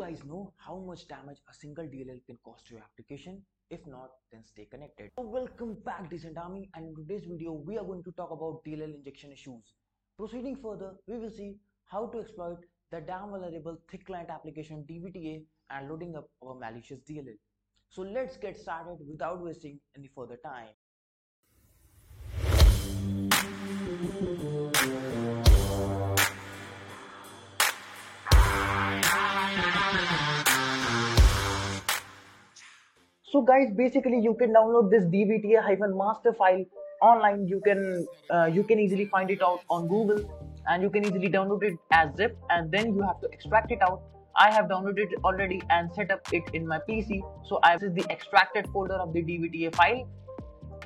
guys know how much damage a single DLL can cause to your application? If not, then stay connected. So welcome back Decent Army, and in today's video we are going to talk about DLL injection issues. Proceeding further, we will see how to exploit the damn vulnerable thick client application DVTA and loading up our malicious DLL. So let's get started without wasting any further time. So guys, basically you can download this dvta-master file online. You can easily find it out on Google, and you can easily download it as zip, and then you have to extract it out. I have downloaded it already and set up it in my PC. So this is the extracted folder of the dvta file,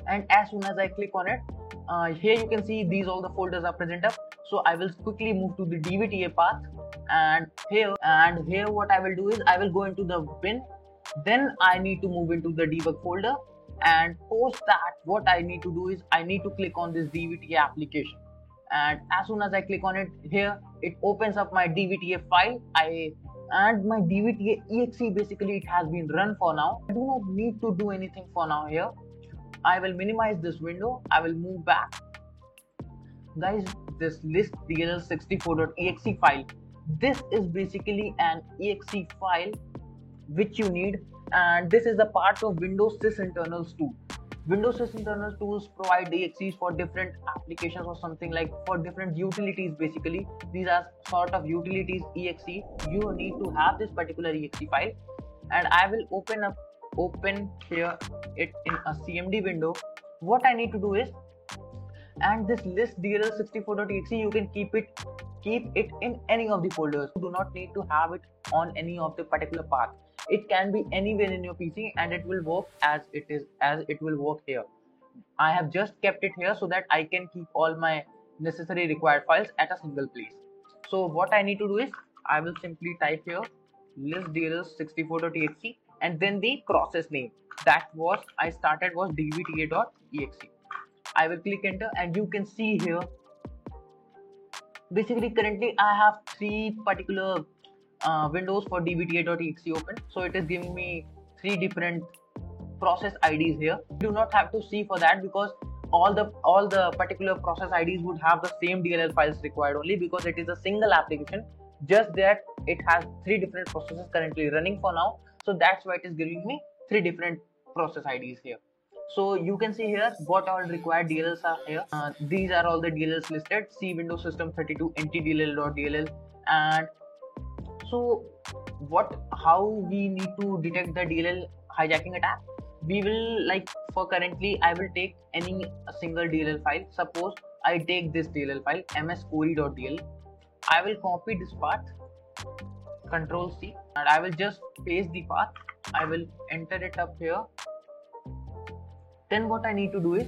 and as soon as I click on it, here you can see these all the folders are present up. So I will quickly move to the dvta path, and here what I will do is I will go into the bin. Then I need to move into the debug folder, and post that what I need to do is I need to click on this DVTA application, and as soon as I click on it, here it opens up my DVTA file. And my DVTA exe, basically it has been run for now. I do not need to do anything for now. Here I will minimize this window. I will move back. Guys, this list dll64.exe file, this is basically an exe file which you need, and this is the part of Windows sysinternals tool. Windows sysinternals tools provide exes for different applications or something, like for different utilities. Basically these are sort of utilities exe. You need to have this particular exe file, and I will open here it in a CMD window. What I need to do is, and this list dll64.exe, you can keep it in any of the folders. You do not need to have it on any of the particular path. It can be anywhere in your PC, and it will work as it will work here. I have just kept it here so that I can keep all my necessary required files at a single place. So what I need to do is I will simply type here list dll64.exe, and then the process name that was I started was dvta.exe. I will click enter, and you can see here basically currently I have three particular windows for dvta.exe open. So it is giving me three different process IDs here. You do not have to see for that, because all the particular process IDs would have the same DLL files required only, because it is a single application, just that it has three different processes currently running for now. So that's why it is giving me three different process IDs here. So you can see here what all required DLLs are here. These are all the DLLs listed: C Windows System 32 ntdll.dll. And so how we need to detect the DLL hijacking attack? We will, like, for currently I will take any single DLL file. Suppose I take this DLL file mscori.dll. I will copy this path, Control C, and I will just paste the path. I will enter it up here. Then what I need to do is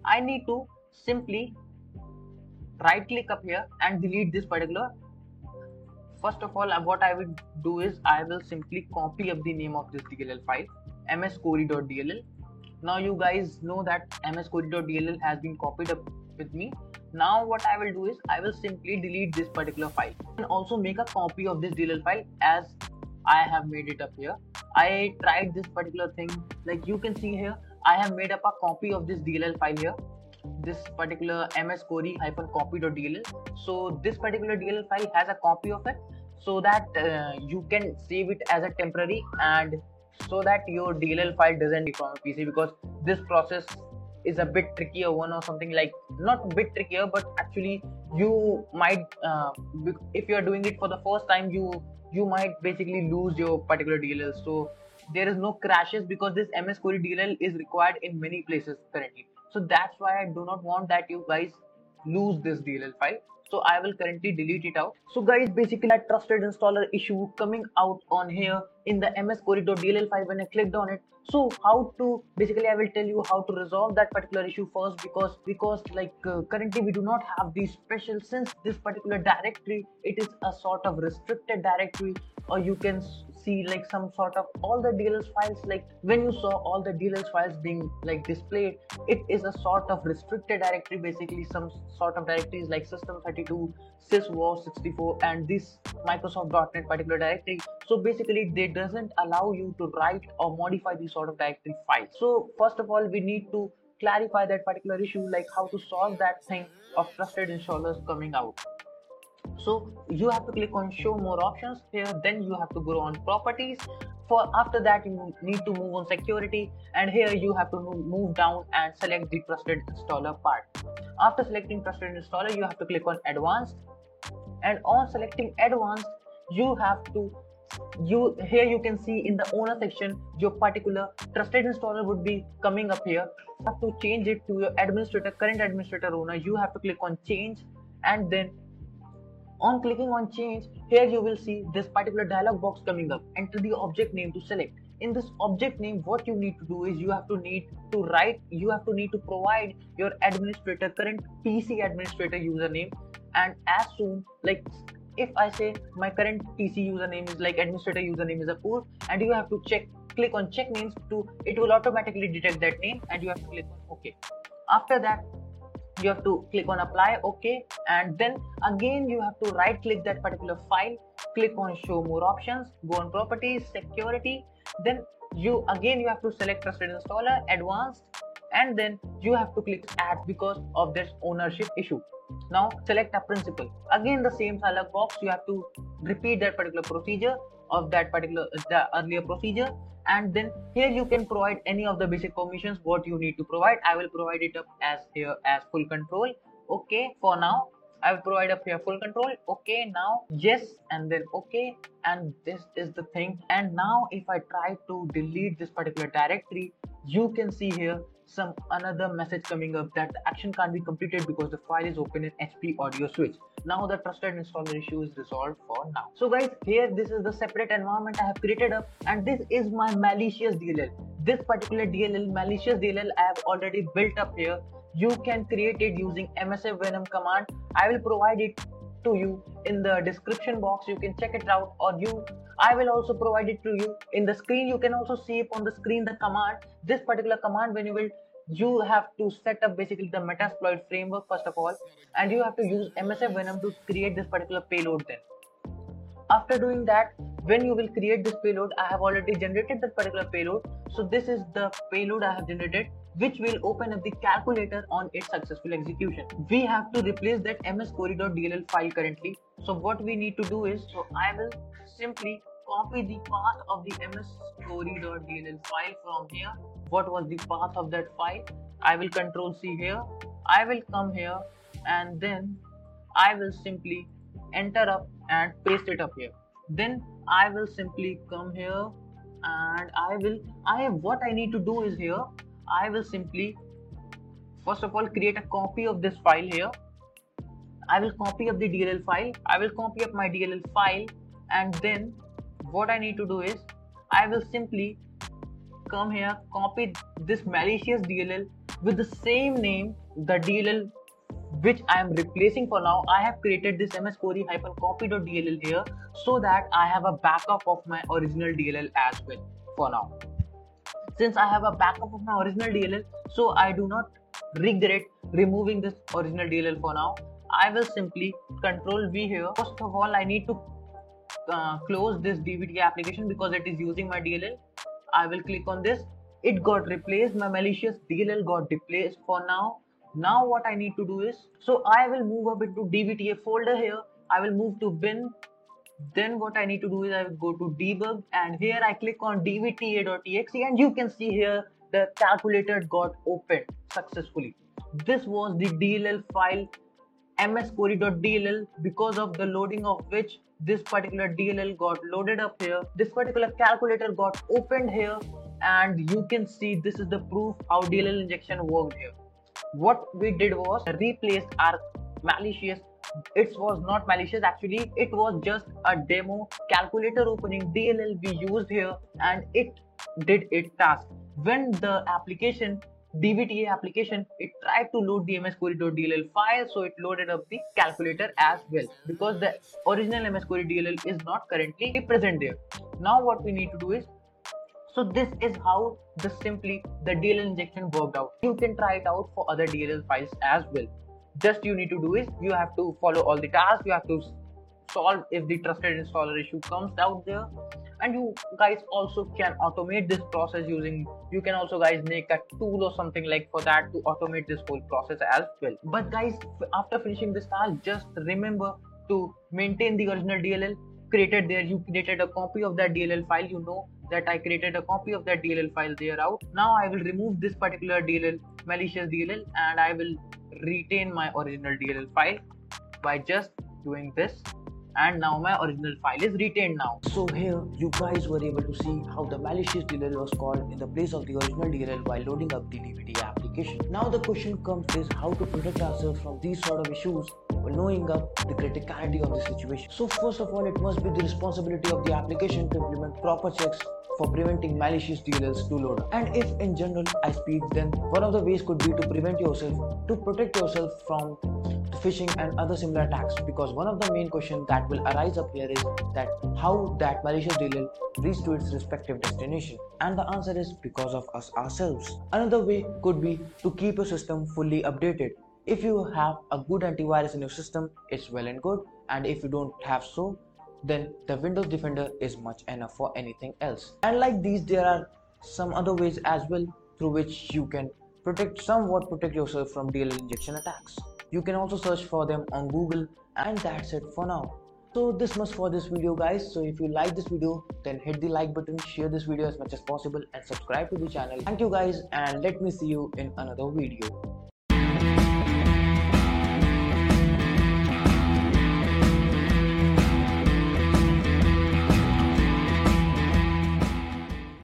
I need to simply right click up here and delete this particular. First of all, what I will do is I will simply copy up the name of this DLL file, mscori.dll. Now you guys know that mscori.dll has been copied up with me. Now what I will do is I will simply delete this particular file, and also make a copy of this DLL file as I have made it up here. I tried this particular thing, like you can see here I have made up a copy of this DLL file here, this particular mscori-copy.dll. So this particular DLL file has a copy of it, so that you can save it as a temporary, and so that your DLL file doesn't be from a PC, because this process is a bit trickier one, or something, like not a bit trickier, but actually you might if you are doing it for the first time, you might basically lose your particular DLL. So there is no crashes, because this mscori DLL is required in many places currently. So that's why I do not want that you guys lose this DLL file. So I will currently delete it out. So guys, basically a trusted installer issue coming out on here in the mscori.dll file when I clicked on it. So how to, basically I will tell you how to resolve that particular issue first, because like currently we do not have the special, since this particular directory, it is a sort of restricted directory, or you can see like some sort of all the DLL files. Like when you saw all the DLL files being like displayed, it is a sort of restricted directory, basically some sort of directories like system32, syswas64, and this Microsoft.NET particular directory. So basically they doesn't allow you to write or modify these sort of directory files. So first of all, we need to clarify that particular issue, like how to solve that thing of trusted installers coming out. So you have to click on show more options here, then you have to go on properties. For after that you need to move on security, and here you have to move down and select the trusted installer part. After selecting trusted installer, you have to click on advanced, and on selecting advanced you have to here you can see in the owner section your particular trusted installer would be coming up here. You have to change it to your administrator, current administrator owner. You have to click on change, and then on clicking on change, here you will see this particular dialog box coming up. Enter the object name to select. In this object name, what you need to do is you have to need to provide your administrator, current PC administrator username, and as soon, like if I say my current PC username is like administrator username is Apoor, and you have to click on check names to, it will automatically detect that name, and you have to click on OK. After that, you have to click on apply, OK, and then again you have to right click that particular file, click on show more options, go on properties, security, then you have to select trusted installer, advanced, and then you have to click add because of this ownership issue. Now select a principal, again the same dialog box, you have to repeat that particular procedure of the earlier procedure, and then here you can provide any of the basic permissions what you need to provide. I will provide it up as here as full control. Okay, for now I will provide up here full control. Okay, now yes, and then okay, and this is the thing. And now if I try to delete this particular directory, you can see here some another message coming up that the action can't be completed because the file is open in HP audio switch. Now the trusted installer issue is resolved for now. So guys, here this is the separate environment I have created up, and this is my malicious DLL. This particular DLL, malicious DLL, I have already built up here. You can create it using MSF Venom command. I will provide it to you in the description box. You can check it out, or I will also provide it to you in the screen. You can also see on the screen the command. This particular command, when you have to set up basically the Metasploit framework first of all, and you have to use MSF Venom to create this particular payload. Then after doing that, when you will create this payload, I have already generated that particular payload. So this is the payload I have generated, which will open up the calculator on its successful execution. We have to replace that msquery.dll file currently. So what we need to do is, so I will simply copy the path of the msquery.dll file from here. What was the path of that file? I will control C here. I will come here, and then I will simply enter up and paste it up here. Then I will simply come here, and what I need to do is here, I will simply first of all create a copy of this file here. I will copy up the DLL file. I will copy up my DLL file, and then what I need to do is I will simply come here, copy this malicious DLL with the same name, the DLL which I am replacing for now. I have created this msquery-copy.dll here so that I have a backup of my original DLL as well for now. Since I have a backup of my original DLL, so I do not regret removing this original DLL for now. I will simply control V here. First of all, I need to close this DBT application because it is using my DLL. I will click on this. It got replaced. My malicious DLL got replaced for now. Now what I need to do is, so I will move up into DBTA folder here. I will move to bin. Then what I need to do is I will go to debug, and here I click on dbta.exe, and you can see here the calculator got opened successfully. This was the DLL file msquery.dll, because of the loading of which this particular DLL got loaded up here. This particular calculator got opened here, and you can see this is the proof how DLL injection worked here. What we did was replaced our malicious, it was not malicious actually, it was just a demo calculator opening DLL we used here, and it did its task. When the application, DBTA application, it tried to load the msquery.dll file, so it loaded up the calculator as well, because the original msquery.dll is not currently present there. Now what we need to do is, so this is how simply the DLL injection worked out. You can try it out for other DLL files as well. Just you need to do is, you have to follow all the tasks, you have to solve if the trusted installer issue comes out there, and you guys also can automate this process using, you can also guys make a tool or something like for that to automate this whole process as well. But guys, after finishing this task, just remember to maintain the original DLL created there. You created a copy of that DLL file, you know that I created a copy of that DLL file there out. Now I will remove this particular DLL, malicious DLL, and I will retain my original DLL file by just doing this, and now my original file is retained now. So here you guys were able to see how the malicious DLL was called in the place of the original DLL while loading up the DVD application. Now the question comes is how to protect ourselves from these sort of issues while knowing up the criticality of the situation. So first of all, it must be the responsibility of the application to implement proper checks for preventing malicious DLLs to load up. And if in general I speak, then one of the ways could be to prevent yourself, to protect yourself from phishing and other similar attacks, because one of the main questions that will arise up here is that how that malicious DLL reached to its respective destination, and the answer is because of us ourselves. Another way could be to keep your system fully updated. If you have a good antivirus in your system, it's well and good, and if you don't have so, then the Windows Defender is much enough for anything else. And like these, there are some other ways as well through which you can somewhat protect yourself from DLL injection attacks. You can also search for them on Google, and that's it for now. So this much for this video guys. So if you like this video, then hit the like button, share this video as much as possible, and subscribe to the channel. Thank you guys, and let me see you in another video.